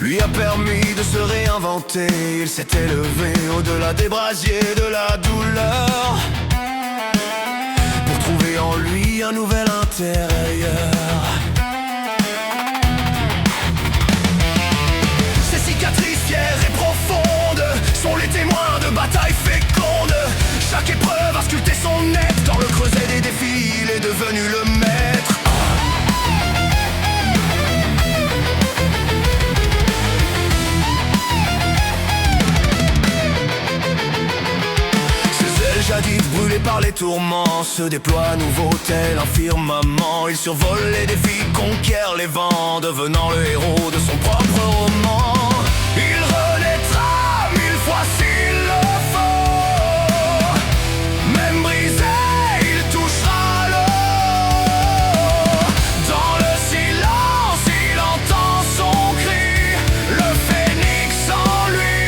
lui a permis de se réinventer. Il s'est élevé au-delà des brasiers de la douleur pour trouver en lui un nouvel intérieur. Ses cicatrices fières et profondes sont les témoins de batailles fécondes. Chaque épreuve a sculpté son être. Dans le creuset des défis, il est devenu le maître. Jadis brûlé par les tourments, se déploie à nouveau tel un firmament. Il survole les défis, conquiert les vents, devenant le héros de son propre roman. Il renaîtra 1000 fois s'il le faut. Même brisé, il touchera l'eau. Dans le silence, il entend son cri. Le phénix en lui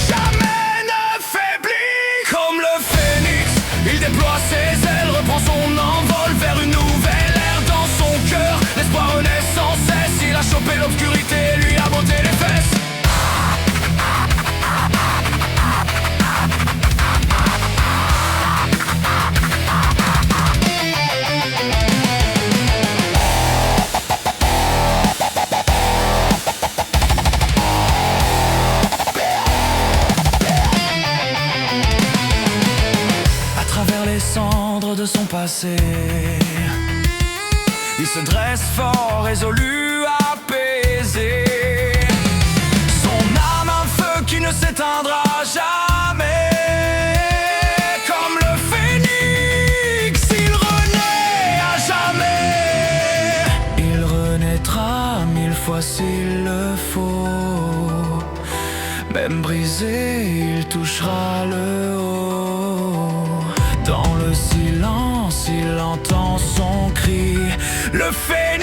jamais ne faiblit. Comme le phénix, il déploie ses ailes, reprend son envol vers une nouvelle ère. Dans son cœur, l'espoir renaît sans cesse. Il a chopé l'obscurité, lui a botté les fesses. À travers les cendres de son passé, il se dresse fort, résolu, apaisé. Son âme un feu qui ne s'éteindra jamais. Comme le phénix, il renaît à jamais. Il renaîtra 1000 fois s'il le faut. Même brisé, il touchera le haut. Dans le silence, il entend son cri. Le phénix